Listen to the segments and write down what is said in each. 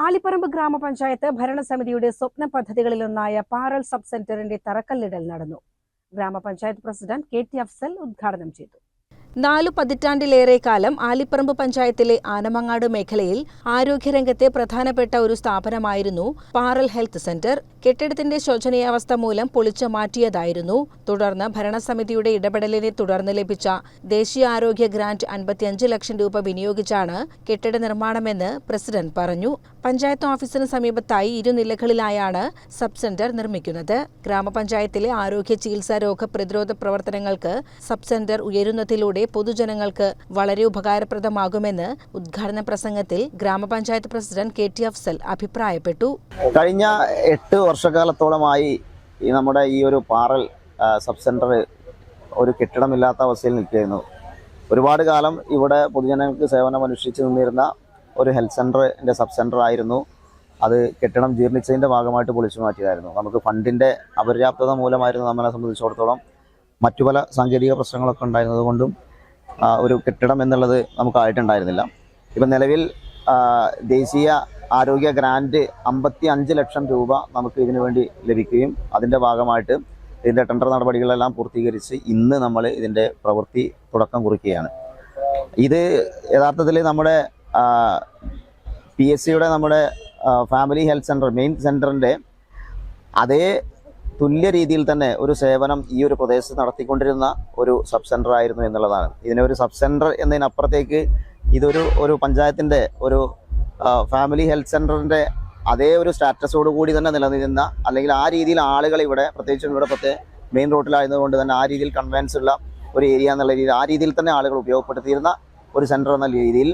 ആലിപ്പറമ്പ് ഗ്രാമപഞ്ചായത്ത് ഭരണസമിതിയുടെ സ്വപ്ന പദ്ധതികളിലൊന്നായ പാറൽ സബ് സെന്ററിന്റെ തറക്കല്ലിടൽ നടന്നു. ഗ്രാമപഞ്ചായത്ത് പ്രസിഡന്റ് കെ.ടി. അഫ്സൽ ഉദ്ഘാടനം ചെയ്തു. 4 പതിറ്റാണ്ടിലേറെ കാലം ആലിപ്പറമ്പ് പഞ്ചായത്തിലെ ആനമങ്ങാട് മേഖലയിൽ ആരോഗ്യരംഗത്തെ പ്രധാനപ്പെട്ട ഒരു സ്ഥാപനമായിരുന്നു പാറൽ ഹെൽത്ത് സെന്റർ. കെട്ടിടത്തിന്റെ ശോചനീയാവസ്ഥ മൂലം പൊളിച്ചു മാറ്റിയതായിരുന്നു. തുടർന്ന് ഭരണസമിതിയുടെ ഇടപെടലിനെ തുടർന്ന് ലഭിച്ച ദേശീയ ആരോഗ്യ ഗ്രാന്റ് 55 ലക്ഷം രൂപ വിനിയോഗിച്ചാണ് കെട്ടിട നിർമ്മാണമെന്ന് പ്രസിഡന്റ് പറഞ്ഞു. പഞ്ചായത്ത് ഓഫീസിന് സമീപത്തായി 2 നിലകളിലായാണ് സബ് സെന്റർ നിർമ്മിക്കുന്നത്. ഗ്രാമപഞ്ചായത്തിലെ ആരോഗ്യ ചികിത്സാ രോഗപ്രതിരോധ പ്രവർത്തനങ്ങൾക്ക് സബ് സെന്റർ ഉയരുന്നതിലൂടെ പൊതുജനങ്ങൾക്ക് വളരെ ഉപകാരപ്രദമാകുമെന്ന് ഉദ്ഘാടന പ്രസംഗത്തിൽ ഗ്രാമപഞ്ചായത്ത് പ്രസിഡന്റ് കെ.ടി. അഫ്സൽ അഭിപ്രായപ്പെട്ടു. കഴിഞ്ഞ 8 വർഷക്കാലത്തോളമായി നമ്മുടെ ഈ ഒരു പാറൽ സബ് സെന്റർ ഒരു കെട്ടിടമില്ലാത്ത അവസ്ഥയിൽ നിൽക്കുകയായിരുന്നു. ഒരുപാട് കാലം ഇവിടെ പൊതുജനങ്ങൾക്ക് സേവനം അനുഷ്ഠിച്ചു നിന്നിരുന്ന ഒരു ഹെൽത്ത് സെന്ററിന്റെ സബ് സെന്റർ ആയിരുന്നു. അത് കെട്ടിടം ജീർണിച്ചതിന്റെ ഭാഗമായിട്ട് പൊളിച്ചു മാറ്റിയതായിരുന്നു. നമുക്ക് ഫണ്ടിന്റെ അപര്യാപ്തത മൂലമായിരുന്നു നമ്മളെ സംബന്ധിച്ചിടത്തോളം മറ്റു പല സാങ്കേതിക പ്രശ്നങ്ങളൊക്കെ ഉണ്ടായിരുന്നത് കൊണ്ടും ഒരു കെട്ടിടം എന്നുള്ളത് നമുക്കായിട്ടുണ്ടായിരുന്നില്ല. ഇപ്പം നിലവിൽ ദേശീയ ആരോഗ്യ ഗ്രാന്റ് 55 ലക്ഷം രൂപ നമുക്ക് ഇതിനു വേണ്ടി ലഭിക്കുകയും അതിൻ്റെ ഭാഗമായിട്ട് ഇതിൻ്റെ ടെൻഡർ നടപടികളെല്ലാം പൂർത്തീകരിച്ച് ഇന്ന് നമ്മൾ ഇതിൻ്റെ പ്രവൃത്തി തുടക്കം കുറിക്കുകയാണ്. ഇത് യഥാർത്ഥത്തിൽ നമ്മുടെ PSCയുടെ നമ്മുടെ ഫാമിലി ഹെൽത്ത് സെൻറ്റർ മെയിൻ സെൻറ്ററിൻ്റെ അതേ തുല്യ രീതിയിൽ തന്നെ ഒരു സേവനം ഈ ഒരു പ്രദേശത്ത് നടത്തിക്കൊണ്ടിരുന്ന ഒരു സബ് സെൻറ്റർ ആയിരുന്നു എന്നുള്ളതാണ്. ഇതിനെ ഒരു സബ് സെൻറ്റർ എന്നതിനപ്പുറത്തേക്ക് ഇതൊരു പഞ്ചായത്തിൻ്റെ ഒരു ഫാമിലി ഹെൽത്ത് സെൻറ്ററിൻ്റെ അതേ ഒരു സ്റ്റാറ്റസോട് കൂടി തന്നെ നിലനിന്നിരുന്ന, അല്ലെങ്കിൽ ആ രീതിയിൽ ആളുകൾ ഇവിടെ പ്രത്യേകിച്ചും ഇവിടെ മെയിൻ റോഡിലായതുകൊണ്ട് തന്നെ ആ രീതിയിൽ കൺവെൻസ് ഉള്ള ഒരു ഏരിയ എന്നുള്ള രീതിയിൽ ആ രീതിയിൽ തന്നെ ആളുകൾ ഉപയോഗപ്പെടുത്തിയിരുന്ന ഒരു സെൻറ്റർ എന്ന രീതിയിൽ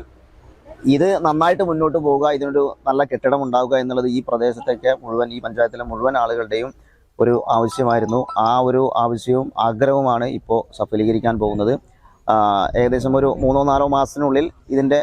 ഇത് നന്നായിട്ട് മുന്നോട്ട് പോവുക, ഇതിനൊരു നല്ല കെട്ടിടം ഉണ്ടാവുക എന്നുള്ളത് ഈ പ്രദേശത്തേക്ക് മുഴുവൻ, ഈ പഞ്ചായത്തിലെ മുഴുവൻ ആളുകളുടെയും ഒരു ആവശ്യമായിരുന്നു. ആ ഒരു ആവശ്യവും ആഗ്രഹവുമാണ് ഇപ്പോൾ സഫലീകരിക്കാൻ പോകുന്നത്. ഏകദേശം ഒരു 3-4 മാസത്തിനുള്ളിൽ ഇതിൻ്റെ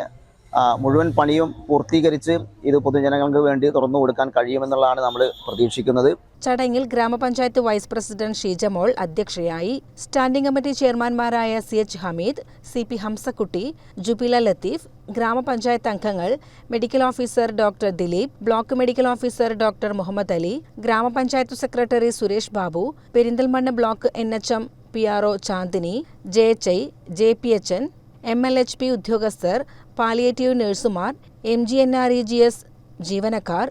മുഴുവൻ പണിയും പൂർത്തീകരിച്ച് ഇത് പൊതുജനങ്ങൾക്ക് വേണ്ടി തുറന്നു കൊടുക്കാൻ കഴിയുമെന്നുള്ളതാണ് നമ്മൾ പ്രതീക്ഷിക്കുന്നത്. ചടങ്ങിൽ ഗ്രാമപഞ്ചായത്ത് വൈസ് പ്രസിഡന്റ് ഷീജമോൾ അധ്യക്ഷയായി. സ്റ്റാൻഡിംഗ് കമ്മിറ്റി ചെയർമാൻമാരായ CH ഹമീദ്, CP ഹംസക്കുട്ടി, ജുബില ലത്തീഫ്, ഗ്രാമപഞ്ചായത്ത് അംഗങ്ങൾ, medical officer doctor Dileep, block medical officer doctor Muhammad Ali, grama panchayat secretary Suresh Babu, Perinthalmanna block NHM PRO Chandini, JHI, JPHN, MLHP ഉദ്യോഗസ്ഥർ, പാലിയേറ്റീവ് നഴ്സുമാർ, MGNREGS ജീവനക്കാർ,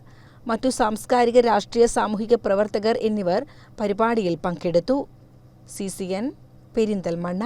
മറ്റു സാംസ്കാരിക രാഷ്ട്രീയ സാമൂഹിക പ്രവർത്തകർ എന്നിവർ പരിപാടിയിൽ പങ്കെടുത്തു. CCN പെരിന്തൽമണ്ണ.